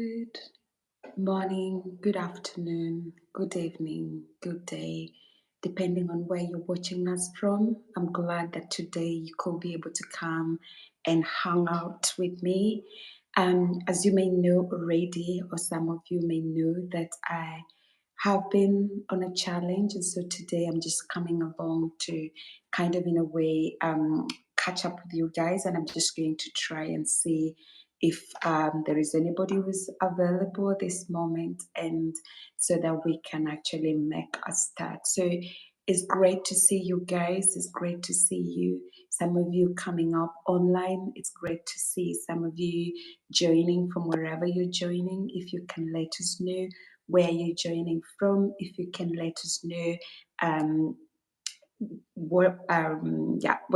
Good morning, good afternoon, good evening, good day, depending on where you're watching us from. I'm glad that today you could be able to come and hang out with me. As you may know already, or some of you may know, that I have been on a challenge, and so today I'm just coming along to kind of, in a way, catch up with you guys, and I'm just going to try and see if there is anybody who's available at this moment, and so that we can actually make a start. So it's great to see you guys. It's great to see you. Some of you coming up online. It's great to see some of you joining from wherever you're joining. If you can let us know where you're joining from, if you can let us know um, where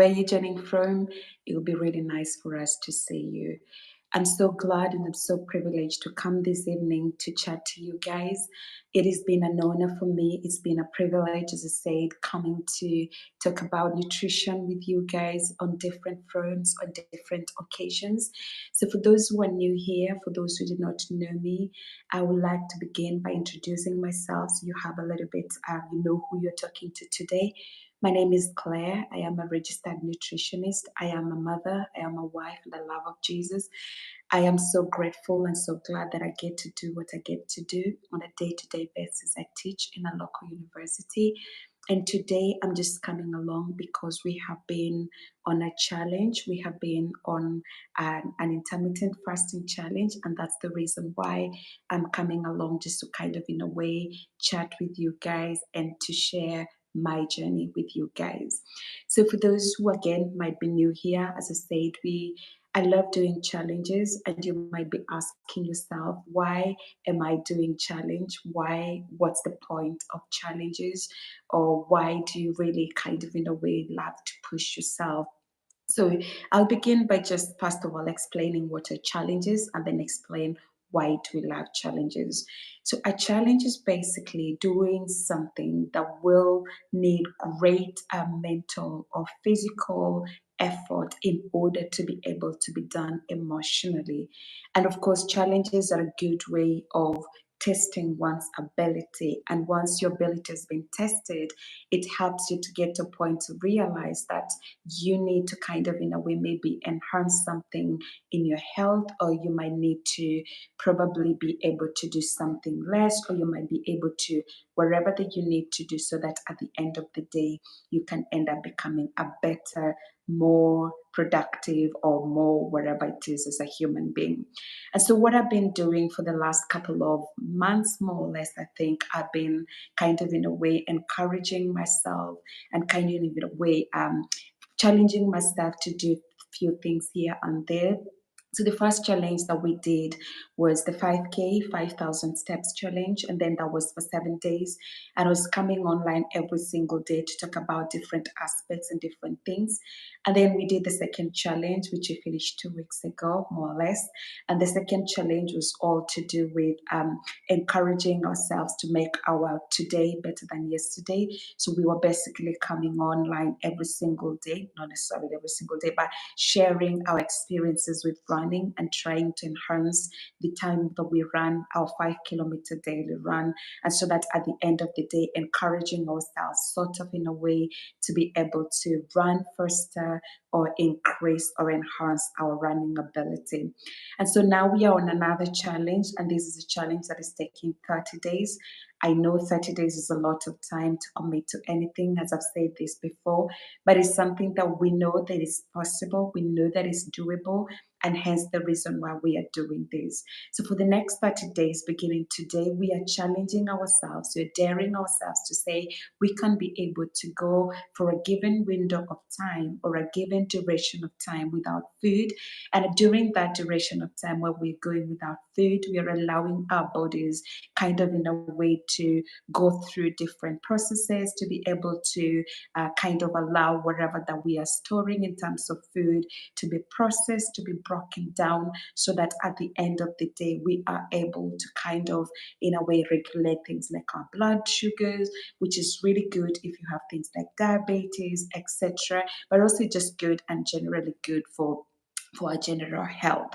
you're joining from, it would be really nice for us to see you. I'm so glad and I'm so privileged to come this evening to chat to you guys. It has been an honor for me. It's been a privilege, as I said, coming to talk about nutrition with you guys on different fronts, on different occasions. So, for those who are new here, for those who do not know me, I would like to begin by introducing myself so you have a little bit, you know who you're talking to today. My name is Claire. I am a registered nutritionist. I am a mother. I am a wife and the love of Jesus. I am so grateful and so glad that I get to do what I get to do on a day to day basis. I teach in a local university. And today I'm just coming along because we have been on a challenge. We have been on an intermittent fasting challenge. And that's the reason why I'm coming along, just to kind of, in a way, chat with you guys and to share my journey with you guys. So for those who again might be new here, as I said, I love doing challenges, and you might be asking yourself, why am I doing challenge? What's the point of challenges? Or why do you really kind of, in a way, love to push yourself? So I'll begin by just first of all explaining what a challenge is, and then explain why do we love challenges. So a challenge is basically doing something that will need great mental or physical effort in order to be able to be done emotionally. And of course, challenges are a good way of testing one's ability. And once your ability has been tested, it helps you to get to a point to realize that you need to kind of, in a way, maybe enhance something in your health, or you might need to probably be able to do something less, or you might be able to wherever that you need to do, so that at the end of the day you can end up becoming a better, more productive, or more wherever it is as a human being. And so what I've been doing for the last couple of months, more or less, I think I've been kind of, in a way, encouraging myself and kind of, in a way, challenging myself to do a few things here and there. So the first challenge that we did was the 5K, 5,000 steps challenge, and then that was for 7 days. And I was coming online every single day to talk about different aspects and different things. And then we did the second challenge, which we finished 2 weeks ago, more or less. And the second challenge was all to do with encouraging ourselves to make our today better than yesterday. So we were basically coming online every single day, not necessarily every single day, but sharing our experiences with running and trying to enhance the time that we run our 5 kilometer daily run. And so that at the end of the day, encouraging ourselves sort of, in a way, to be able to run faster or increase or enhance our running ability. And so now we are on another challenge, and this is a challenge that is taking 30 days. I know 30 days is a lot of time to commit to anything, as I've said this before, but it's something that we know that is possible, we know that is doable, and hence the reason why we are doing this. So for the next 30 days, beginning today, we are challenging ourselves, we're daring ourselves to say we can be able to go for a given window of time or a given duration of time without food. And during that duration of time where we're going without food, we are allowing our bodies kind of, in a way, to go through different processes to be able to kind of allow whatever that we are storing in terms of food to be processed, to be broken down, so that at the end of the day we are able to kind of, in a way, regulate things like our blood sugars, which is really good if you have things like diabetes, etc., but also just good and generally good for for our general health.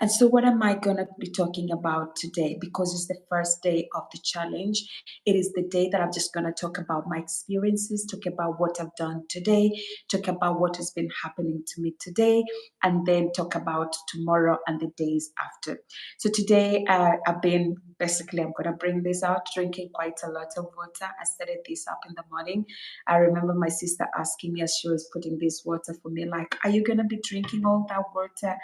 And so, what am I going to be talking about today? Because it's the first day of the challenge. It is the day that I'm just going to talk about my experiences, talk about what I've done today, talk about what has been happening to me today, and then talk about tomorrow and the days after. So, today I've been basically, I'm going to bring this out, drinking quite a lot of water. I started this up in the morning. I remember my sister asking me as she was putting this water for me, like, are you going to be drinking all that water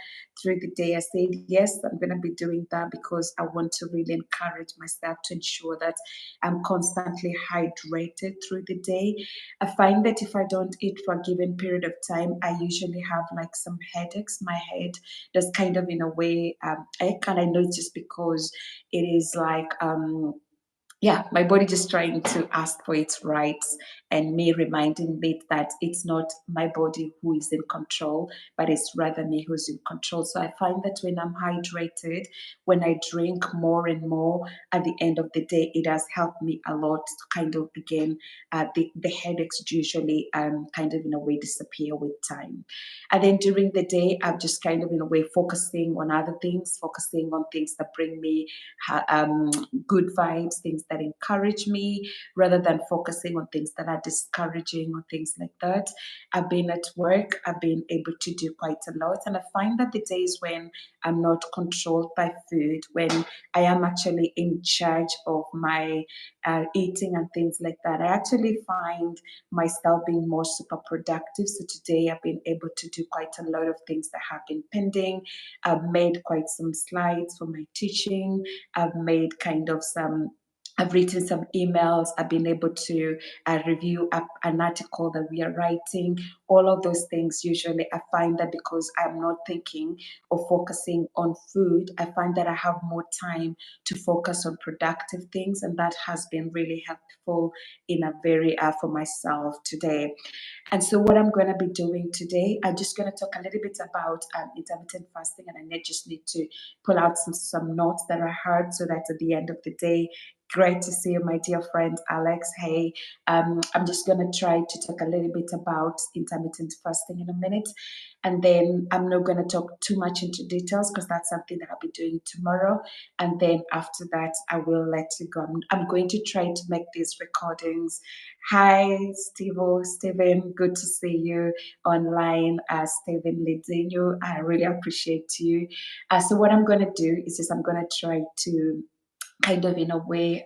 through the day? I said, yes, I'm going to be doing that because I want to really encourage myself to ensure that I'm constantly hydrated through the day. I find that if I don't eat for a given period of time, I usually have like some headaches. My head does kind of, in a way, ache, and I know it's just because it is like, yeah, my body just trying to ask for its rights, and me reminding me that it's not my body who is in control, but it's rather me who's in control. So I find that when I'm hydrated, when I drink more and more at the end of the day, it has helped me a lot to kind of begin the headaches usually kind of in a way disappear with time. And then during the day, I'm just kind of in a way focusing on other things, focusing on things that bring me um, good vibes, things that encourage me, rather than focusing on things that are discouraging or things like that. I've been at work, I've been able to do quite a lot. And I find that the days when I'm not controlled by food, when I am actually in charge of my eating and things like that, I actually find myself being more super productive. So today I've been able to do quite a lot of things that have been pending. I've made quite some slides for my teaching. I've made kind of some, I've written some emails. I've been able to review an article that we are writing. All of those things, usually, I find that because I'm not thinking or focusing on food, I find that I have more time to focus on productive things. And that has been really helpful in a very, for myself today. And so, what I'm going to be doing today, I'm just going to talk a little bit about intermittent fasting, and just need to pull out some notes that I heard, so that at the end of the day, great to see you, my dear friend Alex. Hey, I'm just going to try to talk a little bit about intermittent fasting in a minute. And then I'm not going to talk too much into details because that's something that I'll be doing tomorrow. And then after that, I will let you go. I'm going to try to make these recordings. Hi, Steven, good to see you online. Steven Lidzinho, I really appreciate you. So what I'm going to do is just I'm going to try to kind of in a way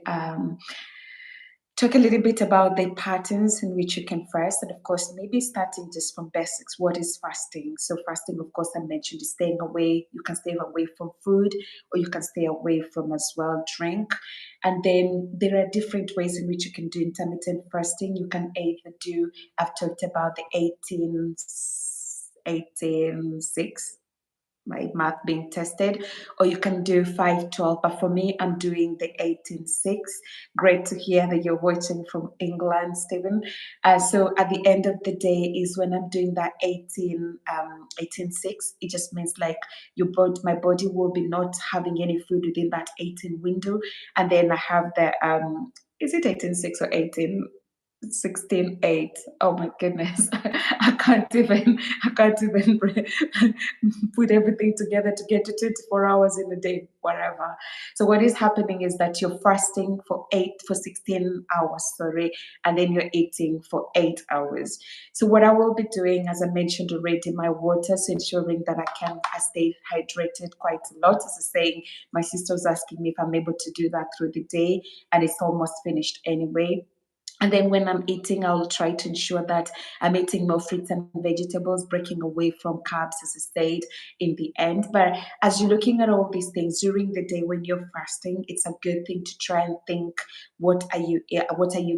talk a little bit about the patterns in which you can fast, and of course maybe starting just from basics. What is fasting? So fasting, of course, I mentioned, is staying away. You can stay away from food, or you can stay away from as well drink. And then there are different ways in which you can do intermittent fasting. You can either do, I've talked about the 18-6, my math being tested, or you can do 5-12. But for me, I'm doing the 18-6. Great to hear that you're watching from England, Stephen. So at the end of the day is when I'm doing that 18-6, it just means like my body will be not having any food within that 18 window. And then I have the is it 18-6 or 16-8? Oh my goodness. I can't even put everything together to get to 24 hours in a day, whatever. So what is happening is that you're fasting for 16 hours, sorry, and then you're eating for 8 hours. So what I will be doing, as I mentioned already, my water, so ensuring that I stay hydrated quite a lot. As I saying, my sister was asking me if I'm able to do that through the day, and it's almost finished anyway. And then when I'm eating, I'll try to ensure that I'm eating more fruits and vegetables, breaking away from carbs, as I said, in the end. But as you're looking at all these things during the day when you're fasting, it's a good thing to try and think, what are you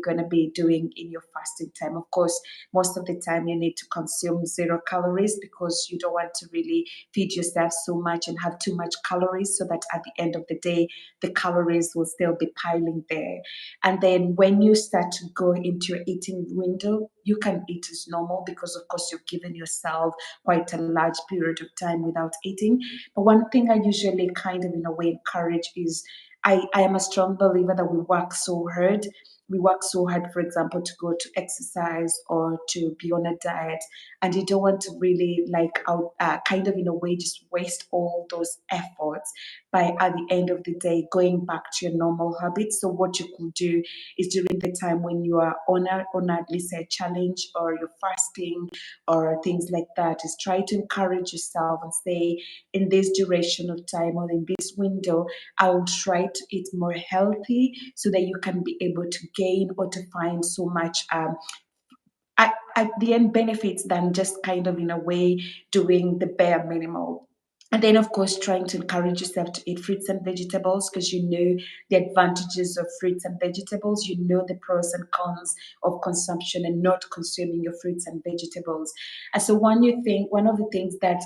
going to be doing in your fasting time? Of course, most of the time you need to consume 0 calories, because you don't want to really feed yourself so much and have too much calories, so that at the end of the day, the calories will still be piling there. And then when you start to go into your eating window, you can eat as normal because, of course, you've given yourself quite a large period of time without eating. But one thing I usually kind of, in a way, encourage is I am a strong believer that we work so hard. We work so hard, for example, to go to exercise or to be on a diet, and you don't want to really like out, kind of in a way, just waste all those efforts by at the end of the day going back to your normal habits. So what you could do is during the time when you are on at least a challenge or you're fasting or things like that, is try to encourage yourself and say, in this duration of time or in this window, I will try to eat more healthy so that you can be able to gain or to find so much at the end benefits than just kind of in a way doing the bare minimal. And then, of course, trying to encourage yourself to eat fruits and vegetables because you know the advantages of fruits and vegetables. You know the pros and cons of consumption and not consuming your fruits and vegetables. And so, one of the things that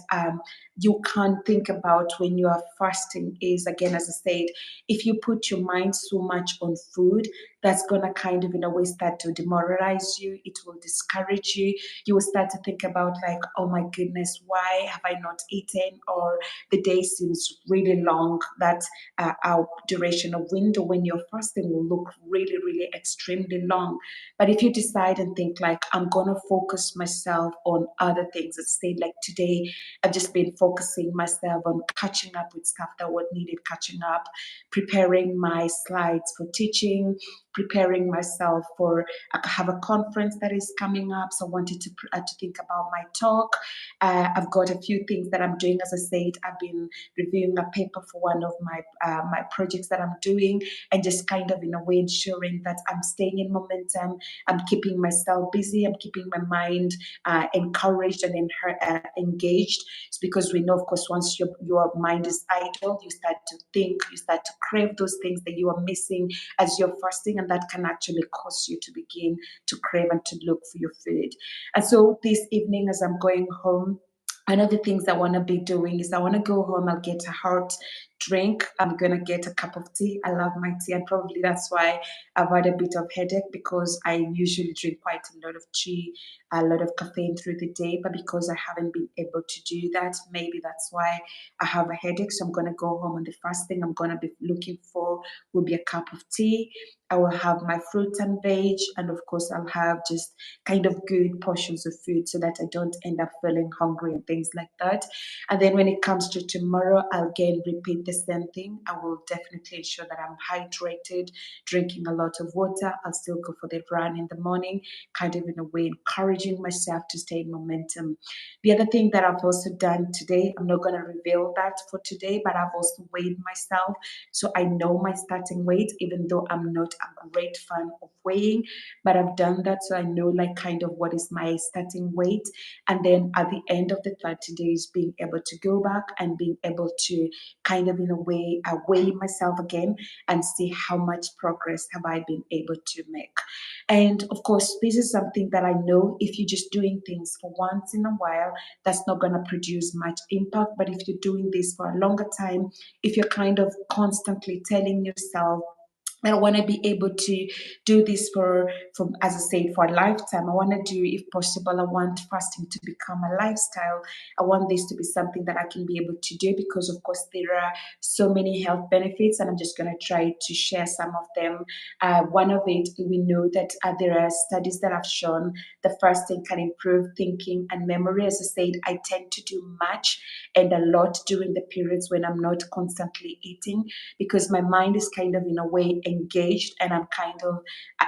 you can't think about when you are fasting is, again, as I said, if you put your mind so much on food, that's going to kind of in a way start to demoralize you. It will discourage you. You will start to think about like, oh my goodness, why have I not eaten? Or the day seems really long. That our duration of window when you're fasting will look really, really extremely long. But if you decide and think like, I'm going to focus myself on other things, as I said, like today, I've just been focusing myself on catching up with stuff that was needed catching up, preparing my slides for teaching, preparing myself for, I have a conference that is coming up, so I wanted to think about my talk. I've got a few things that I'm doing. As I said, I've been reviewing a paper for one of my projects that I'm doing, and just kind of in a way ensuring that I'm staying in momentum. I'm keeping myself busy. I'm keeping my mind encouraged and engaged. It's because we know, of course, once your mind is idle, you start to think, you start to crave those things that you are missing as you're fasting, and that can actually cause you to begin to crave and to look for your food. And so this evening, as I'm going home, one of the things I want to be doing is I want to go home. I'll get a hot drink. I'm gonna get a cup of tea. I love my tea, and probably that's why I've had a bit of headache because I usually drink quite a lot of tea, a lot of caffeine through the day. But because I haven't been able to do that, maybe that's why I have a headache. So I'm gonna go home, and the first thing I'm gonna be looking for will be a cup of tea. I will have my fruit and veg, and of course, I'll have just kind of good portions of food so that I don't end up feeling hungry and things like that. And then when it comes to tomorrow, I'll again repeat the same thing. I will definitely ensure that I'm hydrated, drinking a lot of water. I'll still go for the run in the morning, kind of in a way encouraging myself to stay in momentum. The other thing that I've also done today, I'm not going to reveal that for today, but I've also weighed myself. So I know my starting weight, even though I'm not a great fan of weighing, but I've done that. So I know like kind of what is my starting weight. And then at the end of the 30 days, being able to go back and being able to kind of in a way weigh myself again and see how much progress have I been able to make. And of course, this is something that I know if you're just doing things for once in a while, that's not going to produce much impact. But if you're doing this for a longer time, if you're kind of constantly telling yourself, I want to be able to do this for as I said, for a lifetime. I want to do, if possible, I want fasting to become a lifestyle. I want this to be something that I can be able to do because, of course, there are so many health benefits, and I'm just going to try to share some of them. One of it, we know that there are studies that have shown the fasting can improve thinking and memory. As I said, I tend to do much and a lot during the periods when I'm not constantly eating because my mind is kind of in a way engaged, and I'm kind of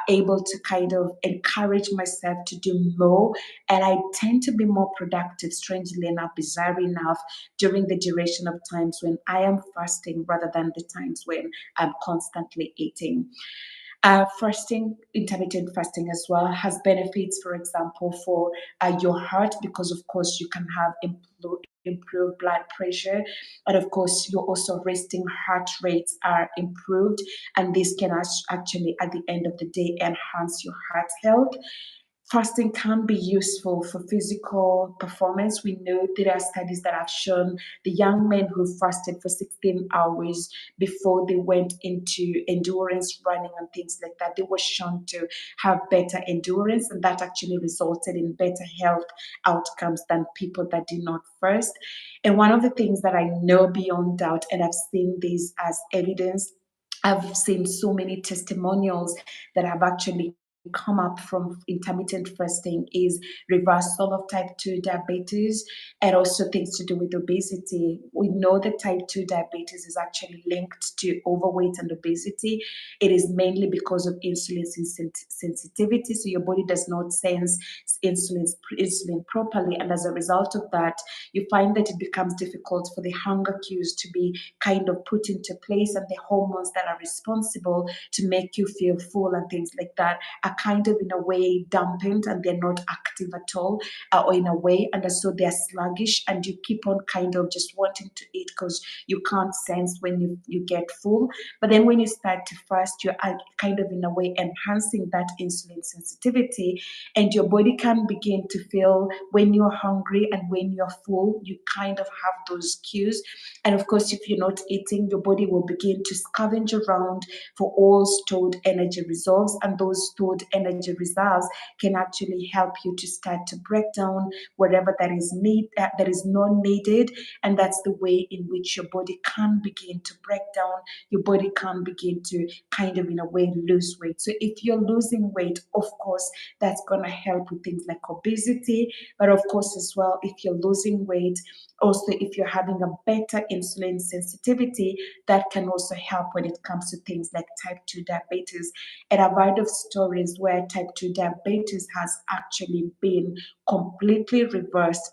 able to kind of encourage myself to do more. And I tend to be more productive, strangely enough, bizarre enough, during the duration of times when I am fasting rather than the times when I'm constantly eating. Fasting, intermittent fasting as well, has benefits, for example, for your heart, because of course you can have improved blood pressure, and of course your also resting heart rates are improved, and this can actually at the end of the day enhance your heart health. fasting can be useful for physical performance. We know there are studies that have shown the young men who fasted for 16 hours before they went into endurance running and things like that, they were shown to have better endurance, and that actually resulted in better health outcomes than people that did not fast. And one of the things that I know beyond doubt, and I've seen this as evidence, I've seen so many testimonials that have actually come up from intermittent fasting, is reversal of type 2 diabetes and also things to do with obesity. We know that type 2 diabetes is actually linked to overweight and obesity. It is mainly because of insulin sensitivity, so your body does not sense insulin properly, and as a result of that, you find that it becomes difficult for the hunger cues to be kind of put into place, and the hormones that are responsible to make you feel full and things like that are kind of in a way dampened, and they're not active at all, or in a way, and so they're sluggish, and you keep on kind of just wanting to eat because you can't sense when you get full. But then when you start to fast, you're kind of in a way enhancing that insulin sensitivity, and your body can begin to feel when you're hungry and when you're full. You kind of have those cues, and of course, if you're not eating, your body will begin to scavenge around for all stored energy reserves, and those stored energy reserves can actually help you to start to break down whatever that is not needed, and that's the way in which your body can begin to break down. Your body can begin to kind of in a way lose weight. So if you're losing weight, of course, that's going to help with things like obesity, but of course as well, if you're losing weight, also if you're having a better insulin sensitivity, that can also help when it comes to things like type 2 diabetes. And I've heard of stories where type 2 diabetes has actually been completely reversed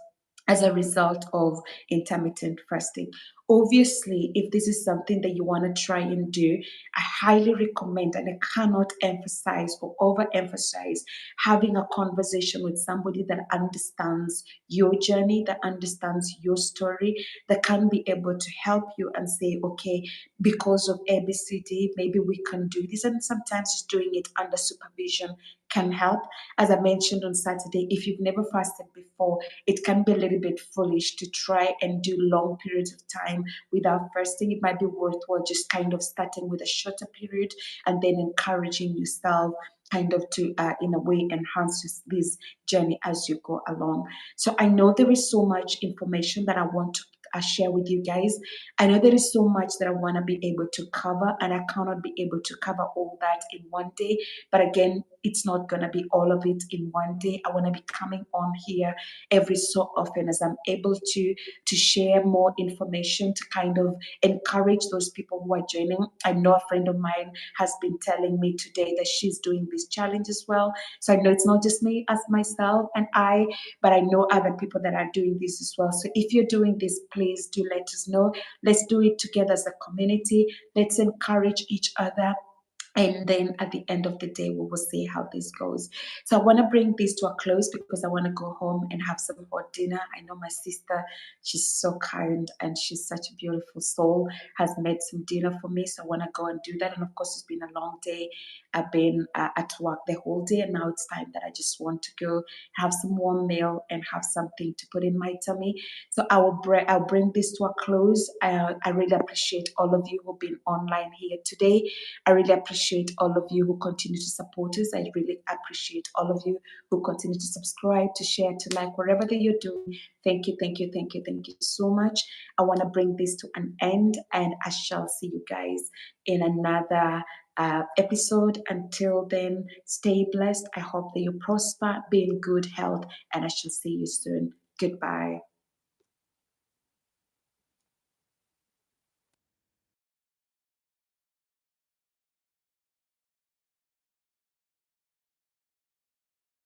as a result of intermittent fasting. Obviously, if this is something that you want to try and do, I highly recommend, and I cannot emphasize or overemphasize, having a conversation with somebody that understands your journey, that understands your story, that can be able to help you and say, okay, because of ABCD, maybe we can do this. And sometimes just doing it under supervision can help. As I mentioned on Saturday, if you've never fasted before, it can be a little bit foolish to try and do long periods of time without fasting. It might be worthwhile just kind of starting with a shorter period and then encouraging yourself kind of to in a way enhance this journey as you go along. So I know there is so much information that I want to share with you guys. I know there is so much that I want to be able to cover, and I cannot be able to cover all that in one day. But again, it's not going to be all of it in one day. I want to be coming on here every so often as I'm able to share more information to kind of encourage those people who are joining. I know a friend of mine has been telling me today that she's doing this challenge as well. So I know it's not just me as myself and I, but I know other people that are doing this as well. So if you're doing this, please do let us know. Let's do it together as a community. Let's encourage each other. And then at the end of the day, we will see how this goes. So I want to bring this to a close because I want to go home and have some hot dinner. I know my sister, she's so kind and she's such a beautiful soul, has made some dinner for me. So I want to go and do that. And of course, it's been a long day. I've been at work the whole day, and now it's time that I just want to go have some warm meal and have something to put in my tummy. So I'll bring this to a close. I really appreciate all of you who've been online here today. I really appreciate all of you who continue to support us. I really appreciate all of you who continue to subscribe, to share, to like, wherever that you're doing. Thank you, thank you, thank you, thank you so much. I want to bring this to an end, and I shall see you guys in another episode. Until then, stay blessed. I hope that you prosper, be in good health, and I shall see you soon. Goodbye.